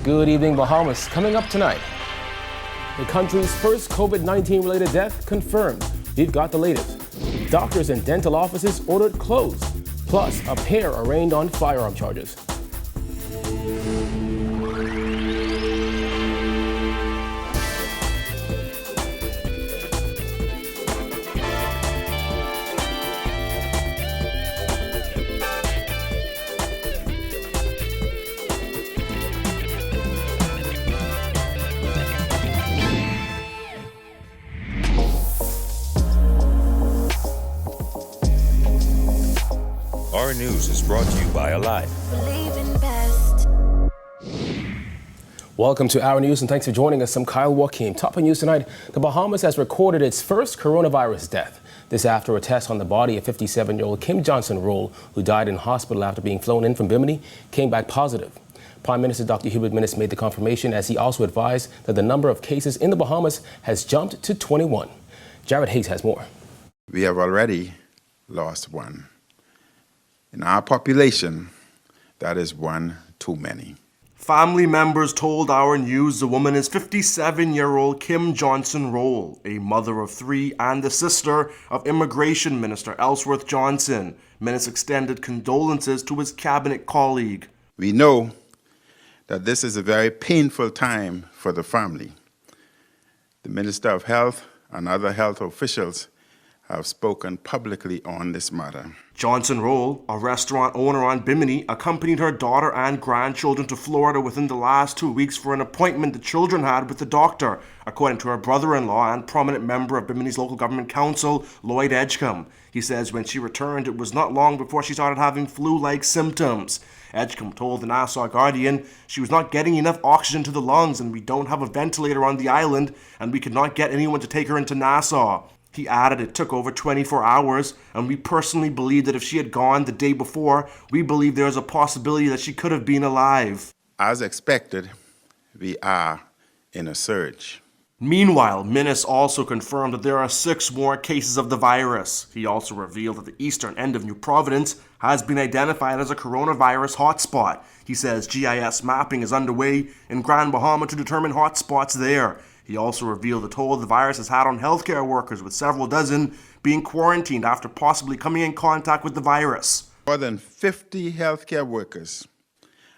Good evening, Bahamas. Coming up tonight, the country's first COVID-19 related death confirmed. We've got the latest. Doctors and dental offices ordered closed. Plus, a pair arraigned on firearm charges. Our news is brought to you by Alive. Welcome to Our News and thanks for joining us. I'm Kyle Joaquim. Top of news tonight, the Bahamas has recorded its first coronavirus death. This after a test on the body of 57-year-old Kim Johnson-Roll, who died in hospital after being flown in from Bimini, came back positive. Prime Minister Dr. Hubert Minnis made the confirmation as he also advised that the number of cases in the Bahamas has jumped to 21. Jared Hayes has more. We have already lost one. In our population, that is one too many. Family members told Our News the woman is 57-year-old Kim Johnson-Roll, a mother of three and the sister of Immigration Minister Ellsworth Johnson. Minnis extended condolences to his cabinet colleague. We know that this is a very painful time for the family. The Minister of Health and other health officials have spoken publicly on this matter. Johnson-Roll, a restaurant owner on Bimini, accompanied her daughter and grandchildren to Florida within the last 2 weeks for an appointment the children had with the doctor, according to her brother-in-law and prominent member of Bimini's local government council, Lloyd Edgecombe. He says when she returned, it was not long before she started having flu-like symptoms. Edgecombe told the Nassau Guardian she was not getting enough oxygen to the lungs and we don't have a ventilator on the island and we could not get anyone to take her into Nassau. He added it took over 24 hours, and we personally believe that if she had gone the day before, we believe there is a possibility that she could have been alive. As expected, we are in a surge. Meanwhile, Minnis also confirmed that there are 6 more cases of the virus. He also revealed that the eastern end of New Providence has been identified as a coronavirus hotspot. He says GIS mapping is underway in Grand Bahama to determine hotspots there. He also revealed the toll the virus has had on healthcare workers, with several dozen being quarantined after possibly coming in contact with the virus. More than 50 healthcare workers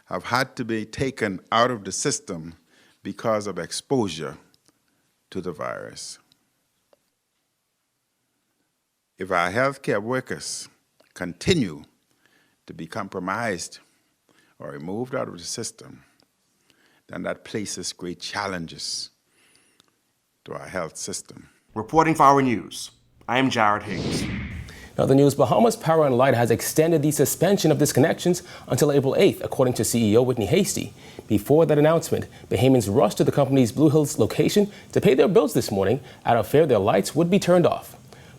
have had to be taken out of the system because of exposure to the virus. If our healthcare workers continue to be compromised or removed out of the system, then that places great challenges to our health system. Reporting for Our News, I am Jared Higgs. Now the news, Bahamas Power and Light has extended the suspension of disconnections until April 8th, according to CEO Whitney Hasty. Before that announcement, Bahamians rushed to the company's Blue Hills location to pay their bills this morning out of fear their lights would be turned off.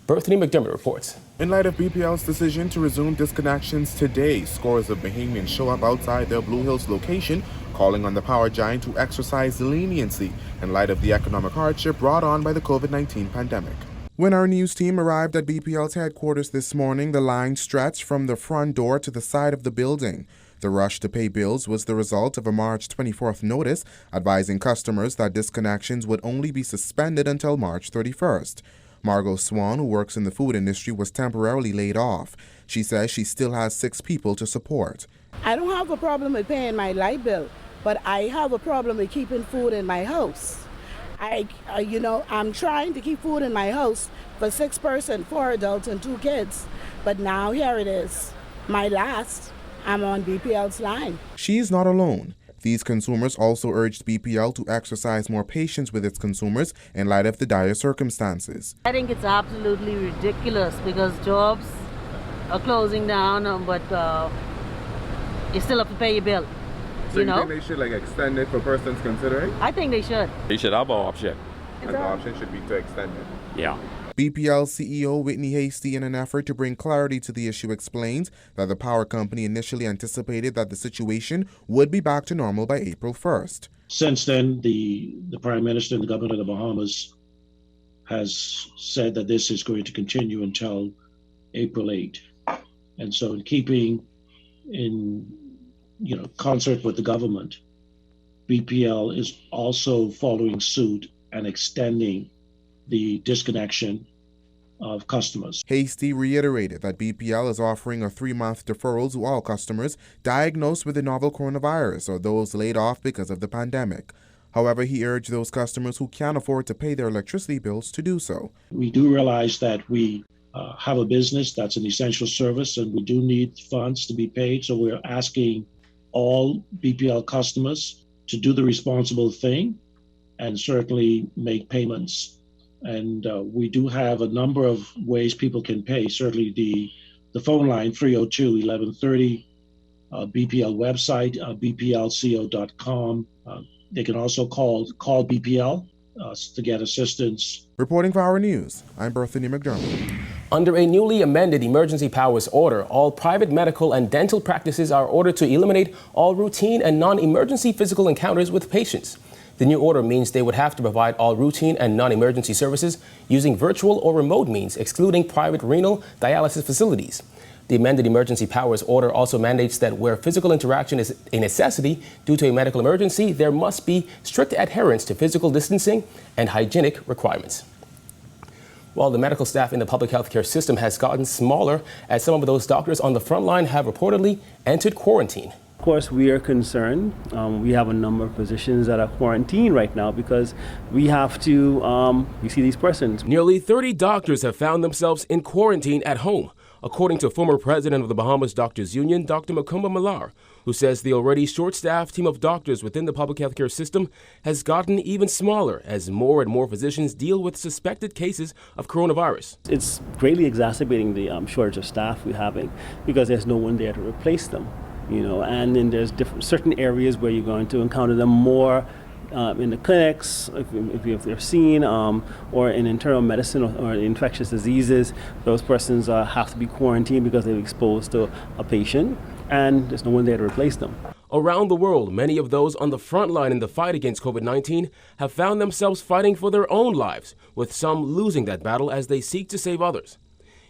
Berthany McDermott reports. In light of BPL's decision to resume disconnections today, scores of Bahamians show up outside their Blue Hills location, calling on the power giant to exercise leniency in light of the economic hardship brought on by the COVID-19 pandemic. When our news team arrived at BPL's headquarters this morning, the line stretched from the front door to the side of the building. The rush to pay bills was the result of a March 24th notice advising customers that disconnections would only be suspended until March 31st. MARGO SWANN, who works in the food industry, was temporarily laid off. She says she still has 6 people to support. I don't have a problem with paying my light bill, but I have a problem with keeping food in my house. I'm trying to keep food in my house for 6 persons, 4 adults and 2 kids. But now here it is, my last. I'm on BPL's line. She's not alone. These consumers also urged BPL to exercise more patience with its consumers in light of the dire circumstances. I think it's absolutely ridiculous because jobs are closing down, but you still have to pay your bill. So you think they should extend it for persons considering? I think they should. They should have an option. And the option should be to extend it. Yeah. BPL CEO Whitney Hasty, in an effort to bring clarity to the issue, explains that the power company initially anticipated that the situation would be back to normal by April 1st. Since then, the Prime Minister and the government of the Bahamas has said that this is going to continue until April 8. And so in keeping in concert with the government, BPL is also following suit and extending the disconnection of customers. Hasty reiterated that BPL is offering a 3-month deferral to all customers diagnosed with the novel coronavirus or those laid off because of the pandemic. However, he urged those customers who can't afford to pay their electricity bills to do so. We do realize that we have a business that's an essential service and we do need funds to be paid. So we're asking all BPL customers to do the responsible thing and certainly make payments. And we do have a number of ways people can pay. Certainly the phone line 302-1130, BPL website, bplco.com. They can also call BPL to get assistance. Reporting for Our News, I'm Berthany McDermott. Under a newly amended emergency powers order, all private medical and dental practices are ordered to eliminate all routine and non-emergency physical encounters with patients. The new order means they would have to provide all routine and non-emergency services using virtual or remote means, excluding private renal dialysis facilities. The amended emergency powers order also mandates that where physical interaction is a necessity due to a medical emergency, there must be strict adherence to physical distancing and hygienic requirements. While the medical staff in the public health care system has gotten smaller, as some of those doctors on the front line have reportedly entered quarantine. Of course, we are concerned. We have a number of physicians that are quarantined right now because we have to you see these persons. Nearly 30 doctors have found themselves in quarantine at home, according to former president of the Bahamas Doctors Union, Dr. MUCOMBA MILLAR, who says the already short-staffed team of doctors within the public health care system has gotten even smaller as more and more physicians deal with suspected cases of coronavirus. It's greatly exacerbating the shortage of staff we're having because there's no one there to replace them, you know, and then there's certain areas where you're going to encounter them more in the clinics, if they're seen, or in internal medicine or infectious diseases. Those persons have to be quarantined because they're exposed to a patient, and there's no one there to replace them. Around the world, many of those on the front line in the fight against COVID-19 have found themselves fighting for their own lives, with some losing that battle as they seek to save others.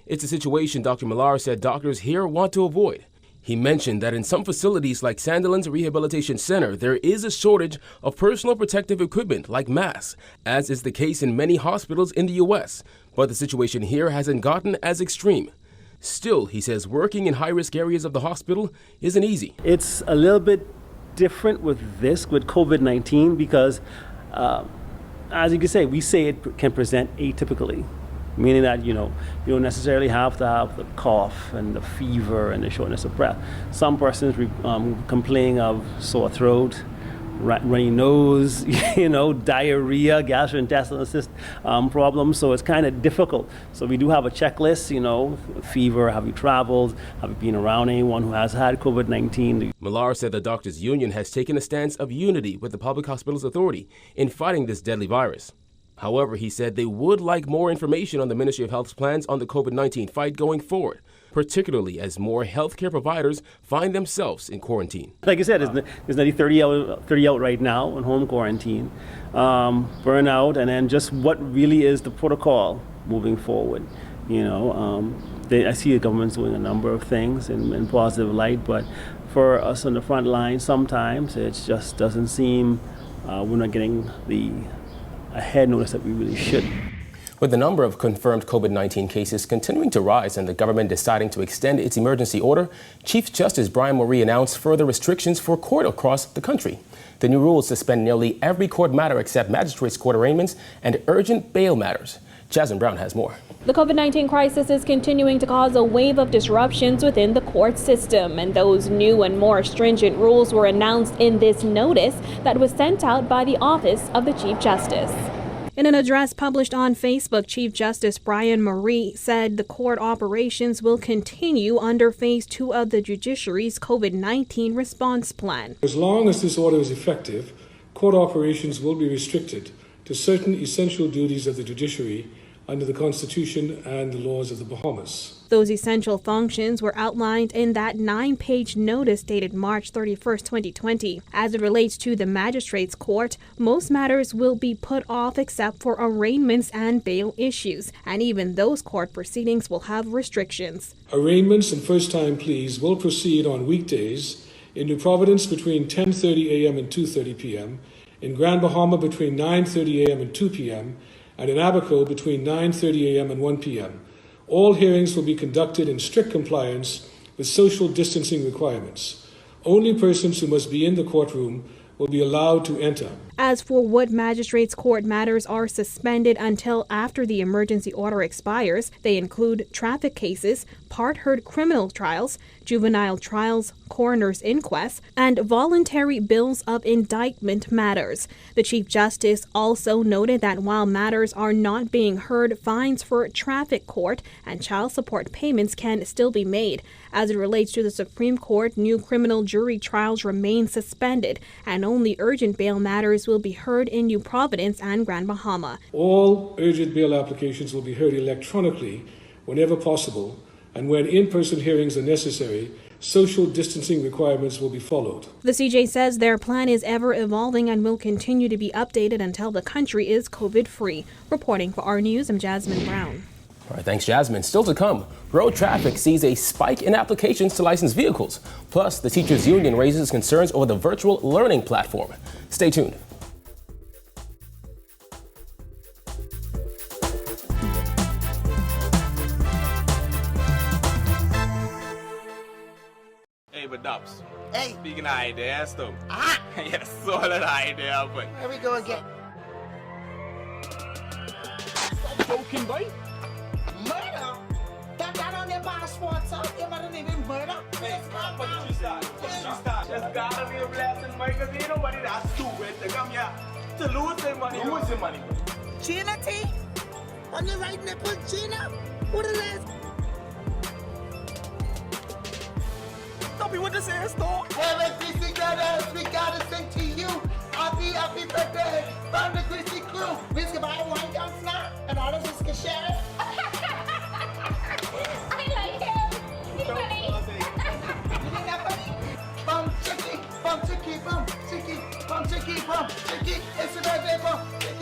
It's a situation Dr. MILLAR said doctors here want to avoid. He mentioned that in some facilities like Sandilands Rehabilitation Center, there is a shortage of personal protective equipment like masks, as is the case in many hospitals in the U.S., but the situation here hasn't gotten as extreme. Still, he says working in high-risk areas of the hospital isn't easy. It's a little bit different with COVID-19 because, as you can say, we say it can present atypically. Meaning that, you don't necessarily have to have the cough and the fever and the shortness of breath. Some persons complain of sore throat, runny nose, diarrhea, gastrointestinal system problems. So it's kind of difficult. So we do have a checklist, fever, have you traveled, have you been around anyone who has had COVID-19? MILLAR said the doctors' union has taken a stance of unity with the Public Hospitals Authority in fighting this deadly virus. However, he said they would like more information on the Ministry of Health's plans on the COVID-19 fight going forward, particularly as more healthcare providers find themselves in quarantine. Like I said, there's nearly 30 out right now in home quarantine, burnout, and then just what really is the protocol moving forward. I see the government's doing a number of things in positive light, but for us on the front line, sometimes it just doesn't seem we're not getting a head notice that we really should. With the number of confirmed COVID-19 cases continuing to rise and the government deciding to extend its emergency order, Chief Justice Brian Murray announced further restrictions for court across the country. The new rules suspend nearly every court matter except magistrates' court arraignments and urgent bail matters. Jasmine Brown has more. The COVID-19 crisis is continuing to cause a wave of disruptions within the court system, and those new and more stringent rules were announced in this notice that was sent out by the Office of the Chief Justice. In an address published on Facebook, Chief Justice Brian Murray said the court operations will continue under Phase 2 of the judiciary's COVID-19 response plan. As long as this order is effective, court operations will be restricted to certain essential duties of the judiciary under the Constitution and the laws of the Bahamas. Those essential functions were outlined in that 9-page notice dated March 31st, 2020. As it relates to the magistrates' court, most matters will be put off except for arraignments and bail issues, and even those court proceedings will have restrictions. Arraignments and first-time pleas will proceed on weekdays in New Providence between 10:30 a.m. and 2:30 p.m., in Grand Bahama between 9:30 a.m. and 2 p.m., and in Abaco between 9:30 a.m. and 1 p.m. All hearings will be conducted in strict compliance with social distancing requirements. Only persons who must be in the courtroom will be allowed to enter. As for what magistrates' court matters are suspended until after the emergency order expires, they include traffic cases, part-heard criminal trials, juvenile trials, coroner's inquests, and voluntary bills of indictment matters. The Chief Justice also noted that while matters are not being heard, fines for traffic court and child support payments can still be made. As it relates to the Supreme Court, new criminal jury trials remain suspended, and only urgent bail matters will be heard in New Providence and Grand Bahama. All urgent bail applications will be heard electronically whenever possible, and when in-person hearings are necessary, social distancing requirements will be followed. The CJ says their plan is ever evolving and will continue to be updated until the country is COVID-free. Reporting for our News, I'm Jasmine Brown. All right, thanks, Jasmine. Still to come, road traffic sees a spike in applications to license vehicles. Plus, the teachers' union raises concerns over the virtual learning platform. Stay tuned. Hey, but Dubs. Hey. Speaking of ideas, though. Ah! Yes, solid idea, but. Here we go again. Joking, boy. Murder? That on their passport, so you better name it murder? Hey, but you start. Just gotta be a blessing, Mike, because ain't nobody that's stupid to come here to lose their money. Losing money. Gina T? On your right nipple, Gina? What it is? Don't be what this is, though. Well, Greasy Brothers, we gotta sing to you. Happy birthday from the Greasy crew. We can buy one down now, and all of us can share it. I like him. He's funny. You think that funny? Bum chicky, bum chicky, bum chicky, bum chicky, bum chicky. It's a birthday, bum chicky.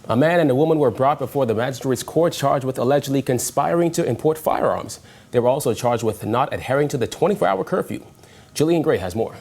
A man and a woman were brought before the magistrate's court charged with allegedly conspiring to import firearms. They were also charged with not adhering to the 24-hour curfew. Jillian Gray has more.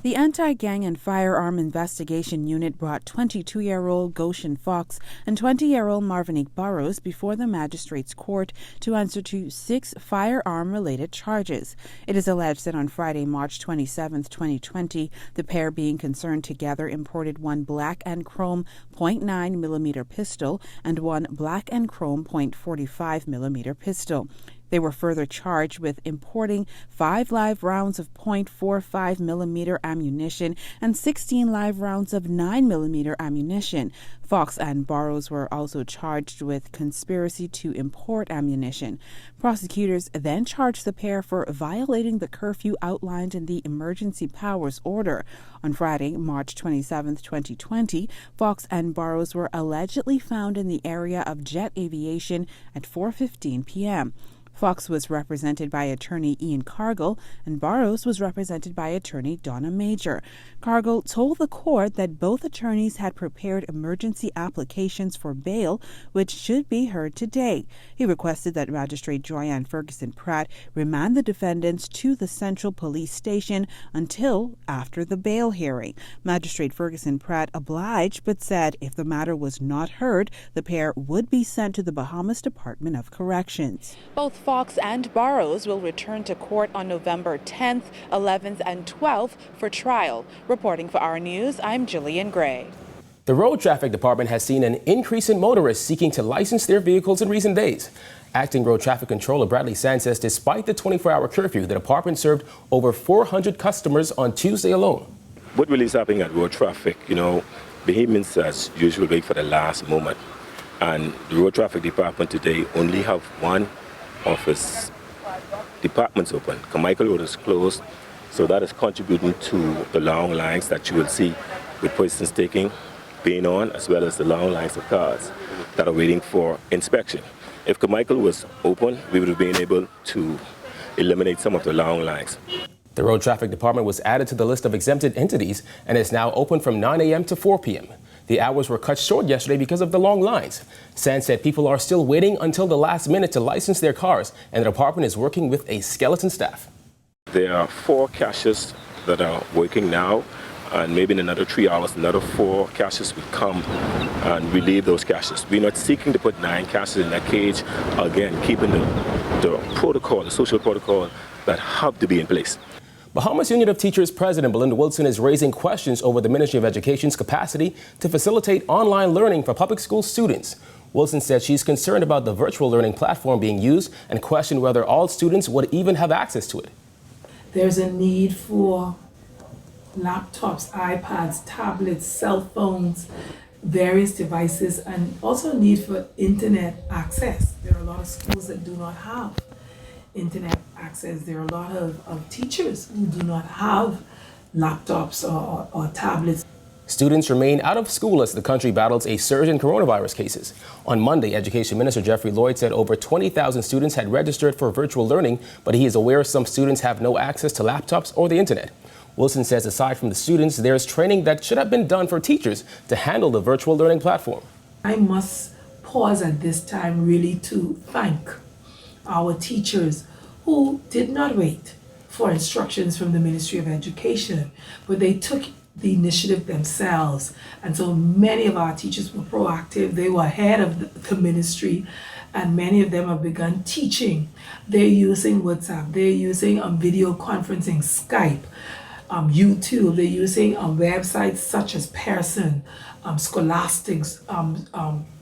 The Anti-Gang and Firearm Investigation Unit brought 22-year-old Goshen Fox and 20-year-old Marvinique Burrows before the magistrate's court to answer to 6 firearm-related charges. It is alleged that on Friday, March 27, 2020, the pair being concerned together imported one black and chrome .9mm pistol and one black and chrome .45mm pistol. They were further charged with importing 5 live rounds of .45mm ammunition and 16 live rounds of 9mm ammunition. Fox and Burrows were also charged with conspiracy to import ammunition. Prosecutors then charged the pair for violating the curfew outlined in the emergency powers order. On Friday, March 27, 2020, Fox and Burrows were allegedly found in the area of Jet Aviation at 4:15 p.m. Fox was represented by attorney Ian Cargill, and Burrows was represented by attorney Donna Major. Cargill told the court that both attorneys had prepared emergency applications for bail, which should be heard today. He requested that Magistrate Joyanne Ferguson Pratt remand the defendants to the Central Police Station until after the bail hearing. Magistrate Ferguson Pratt obliged, but said if the matter was not heard, the pair would be sent to the Bahamas Department of Corrections. Both Fox and Burrows will return to court on November 10th, 11th, and 12th for trial. Reporting for our News, I'm Jillian Gray. The Road Traffic Department has seen an increase in motorists seeking to license their vehicles in recent days. Acting Road Traffic Controller Bradley Sand says despite the 24-hour curfew, the department served over 400 customers on Tuesday alone. What really is happening at road traffic, Bahamians as usual wait for the last moment. And the Road Traffic Department today only have one office departments open. Carmichael Road is closed, so that is contributing to the long lines that you will see with persons being on, as well as the long lines of cars that are waiting for inspection. If Carmichael was open, we would have been able to eliminate some of the long lines. The Road Traffic Department was added to the list of exempted entities and is now open from 9 a.m. to 4 p.m. The hours were cut short yesterday because of the long lines. SWANN said people are still waiting until the last minute to license their cars, and the department is working with a skeleton staff. There are 4 cashiers that are working now, and maybe in another 3 hours, another 4 cashiers will come and relieve those cashiers. We're not seeking to put 9 cashiers in that cage, again, keeping the protocol, the social protocol that have to be in place. Bahamas Union of Teachers President Belinda Wilson is raising questions over the Ministry of Education's capacity to facilitate online learning for public school students. Wilson said she's concerned about the virtual learning platform being used and questioned whether all students would even have access to it. There's a need for laptops, iPads, tablets, cell phones, various devices, and also a need for internet access. There are a lot of schools that do not have internet access. There are a lot of teachers who do not have laptops or tablets. Students remain out of school as the country battles a surge in coronavirus cases. On Monday, Education Minister Jeffrey Lloyd said over 20,000 students had registered for virtual learning, but he is aware some students have no access to laptops or the internet. Wilson says aside from the students, there's training that should have been done for teachers to handle the virtual learning platform. I must pause at this time really to thank our teachers who did not wait for instructions from the Ministry of Education, but they took the initiative themselves. And so many of our teachers were proactive. They were ahead of the ministry, and many of them have begun teaching. They're using WhatsApp, they're using video conferencing, Skype, YouTube, they're using websites such as Pearson, Scholastics,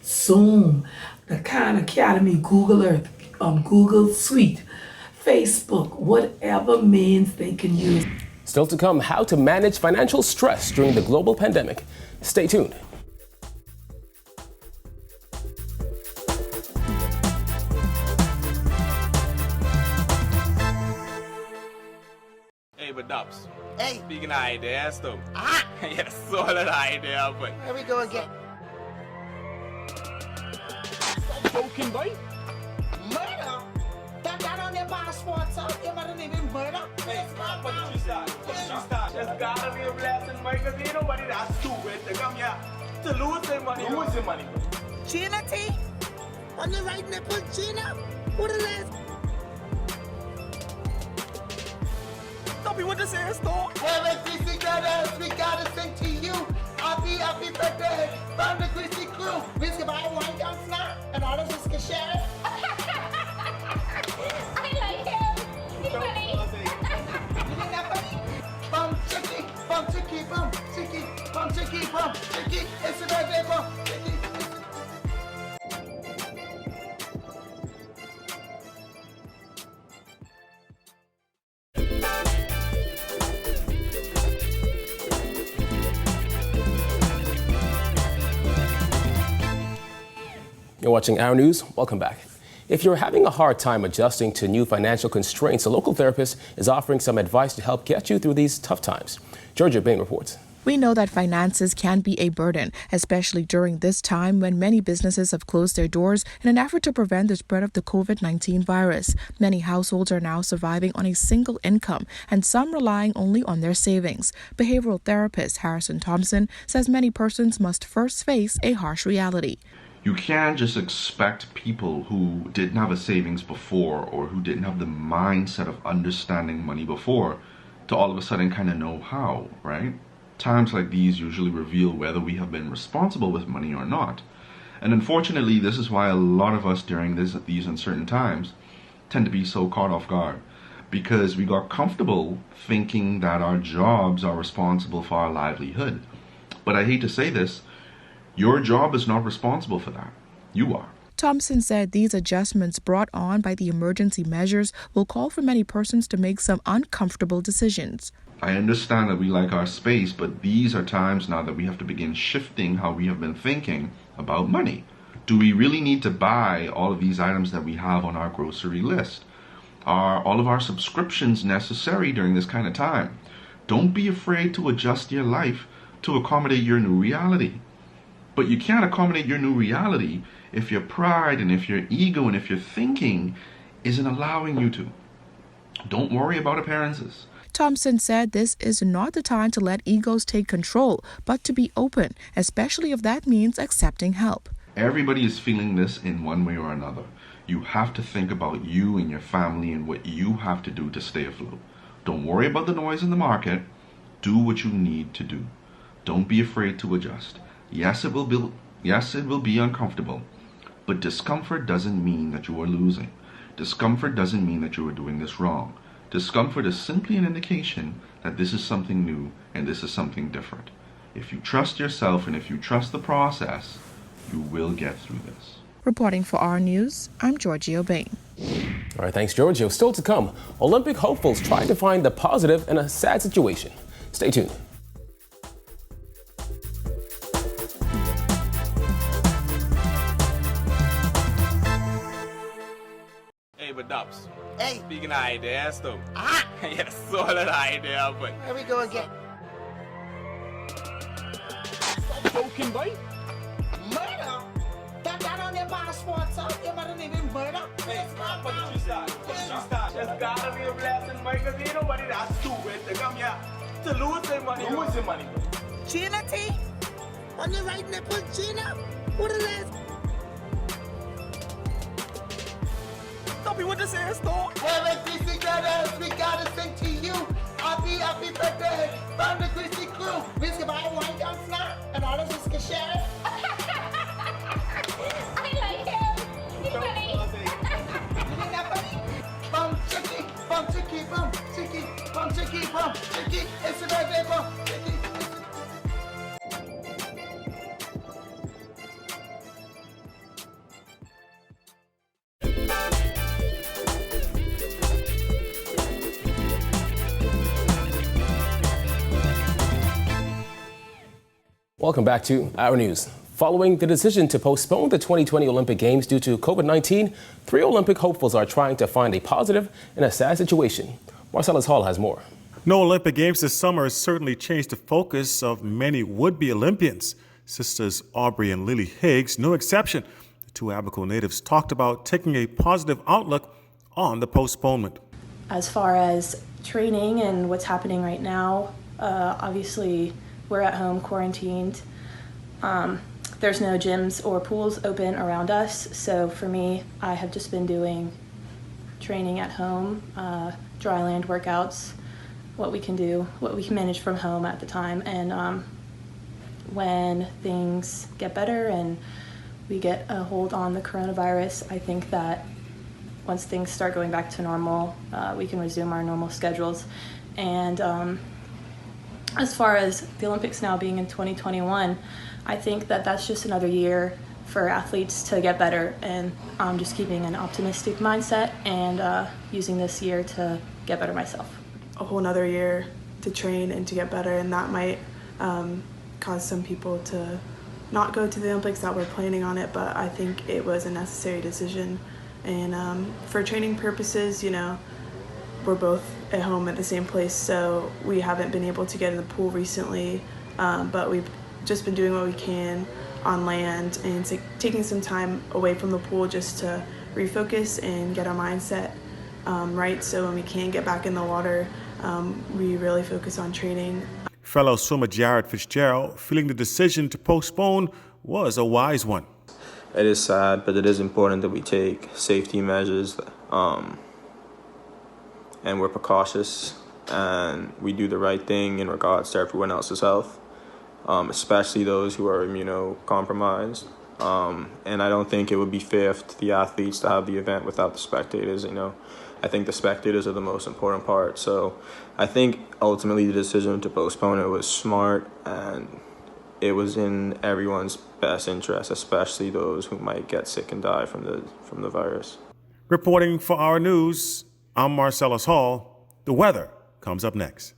Zoom, the Khan Academy, Google Earth, Google Suite, Facebook, whatever means they can use. Still to come, how to manage financial stress during the global pandemic. Stay tuned. Hey, but Dubs. Hey. Speaking of ideas, though. Ah! Yes, solid idea, but. Here we go again. Joking, boy? Murder? That on their passport, so you better name him murder? Hey, but you start. Just gotta be a blessing, Mike, because ain't nobody that's stupid to come here to lose their money. Losing money. Gina T? On the right nipple, Gina? Who the last? Don't be what this is, though. Well, Greasy Brothers, we gotta sing to you. Happy birthday from the Greasy crew. We can buy one can snack and all of us can share it. I like him. He's funny. You think that funny? Bum chicky, bum chicky, bum chicky, bum chicky, bum chicky. It's a birthday, bum chicky. You're watching Our News. Welcome back. If you're having a hard time adjusting to new financial constraints, a local therapist is offering some advice to help get you through these tough times. Georgia Bain reports. We know that finances can be a burden, especially during this time when many businesses have closed their doors in an effort to prevent the spread of the COVID-19 virus. Many households are now surviving on a single income, and some relying only on their savings. Behavioral therapist Harrison Thompson says many persons must first face a harsh reality. You can't just expect people who didn't have a savings before or who didn't have the mindset of understanding money before to all of a sudden kind of know how, right? Times like these usually reveal whether we have been responsible with money or not. And unfortunately, this is why a lot of us during these uncertain times tend to be so caught off guard, because we got comfortable thinking that our jobs are responsible for our livelihood. But I hate to say this, your job is not responsible for that. You are. Thompson said these adjustments brought on by the emergency measures will call for many persons to make some uncomfortable decisions. I understand that we like our space, but these are times now that we have to begin shifting how we have been thinking about money. Do we really need to buy all of these items that we have on our grocery list? Are all of our subscriptions necessary during this kind of time? Don't be afraid to adjust your life to accommodate your new reality. But you can't accommodate your new reality if your pride and if your ego and if your thinking isn't allowing you to. Don't worry about appearances. Thompson said this is not the time to let egos take control, but to be open, especially if that means accepting help. Everybody is feeling this in one way or another. You have to think about you and your family and what you have to do to stay afloat. Don't worry about the noise in the market. Do what you need to do. Don't be afraid to adjust. Yes, it will be uncomfortable, but discomfort doesn't mean that you are losing. Discomfort doesn't mean that you are doing this wrong. Discomfort is simply an indication that this is something new and this is something different. If you trust yourself and if you trust the process, you will get through this. Reporting for our News, I'm Georgio Bain. All right, thanks, Giorgio. Still to come, Olympic hopefuls try to find the positive in a sad situation. Stay tuned. Hey, but Dubs. Hey. Speaking of ideas, though. Ah! Yes, solid idea, but. Here we go again. Joking, boy. Murder? That on their passport, sir. You better name him murder. Hey, but you start. Just gotta be a blessing, boy, because ain't nobody that stupid to come here to lose their money. Losing money. Gina T? On your right nipple, Gina? What it is? Don't be what this is, though. Well, DC brothers, we gotta sing to you. Happy birthday from the Greasy crew. We can buy one young snack and all of us can share it. I like him. He's funny. You think that funny? Bum chicky, bum chicky, bum chicky, bum chicky. It's a birthday, bum chicky. Welcome back to Our News. Following the decision to postpone the 2020 Olympic Games due to COVID-19, 3 Olympic hopefuls are trying to find a positive in a sad situation. Marcellus Hall has more. No Olympic Games this summer has certainly changed the focus of many would-be Olympians. Sisters Aubrey and Lily Higgs, no exception. The 2 Abaco natives talked about taking a positive outlook on the postponement. As far as training and what's happening right now, obviously we're at home quarantined. There's no gyms or pools open around us, so for me, I have just been doing training at home, dry land workouts, what we can do, what we can manage from home at the time. And when things get better and we get a hold on the coronavirus, I think that once things start going back to normal, we can resume our normal schedules. And as far as the Olympics now being in 2021, I think that that's just another year for athletes to get better, and I'm just keeping an optimistic mindset and using this year to get better myself. A whole nother year to train and to get better, and that might cause some people to not go to the Olympics that were planning on it, but I think it was a necessary decision. And for training purposes, you know, we're both at home at the same place, so we haven't been able to get in the pool recently, but we've just been doing what we can on land and taking some time away from the pool just to refocus and get our mindset right, so when we can get back in the water, we really focus on training. Fellow swimmer Jared Fitzgerald feeling the decision to postpone was a wise one. It is sad, but it is important that we take safety measures and we're precautious and we do the right thing in regards to everyone else's health, especially those who are immunocompromised. And I don't think it would be fair to the athletes to have the event without the spectators. I think the spectators are the most important part. So I think ultimately the decision to postpone it was smart, and it was in everyone's best interest, especially those who might get sick and die from the virus. Reporting for Our News, I'm Marcellus Hall. The weather comes up next.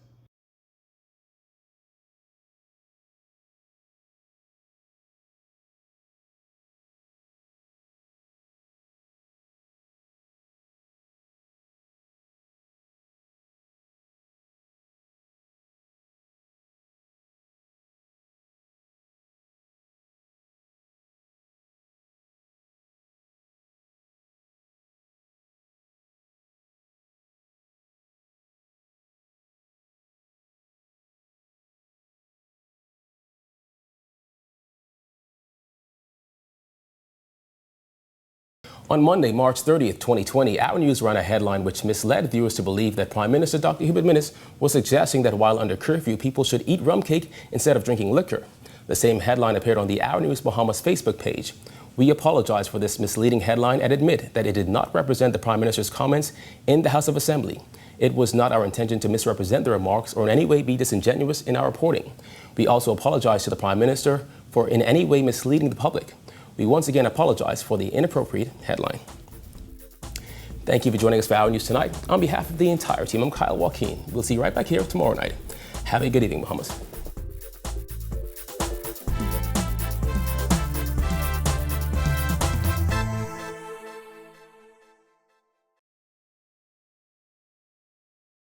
On Monday, March 30th, 2020, Our News ran a headline which misled viewers to believe that Prime Minister Dr. Hubert Minnis was suggesting that while under curfew, people should eat rum cake instead of drinking liquor. The same headline appeared on the Our News Bahamas Facebook page. We apologize for this misleading headline and admit that it did not represent the Prime Minister's comments in the House of Assembly. It was not our intention to misrepresent the remarks or in any way be disingenuous in our reporting. We also apologize to the Prime Minister for in any way misleading the public. We once again apologize for the inappropriate headline. Thank you for joining us for Our News tonight. On behalf of the entire team, I'm Kyle Joaquin. We'll see you right back here tomorrow night. Have a good evening, Bahamas.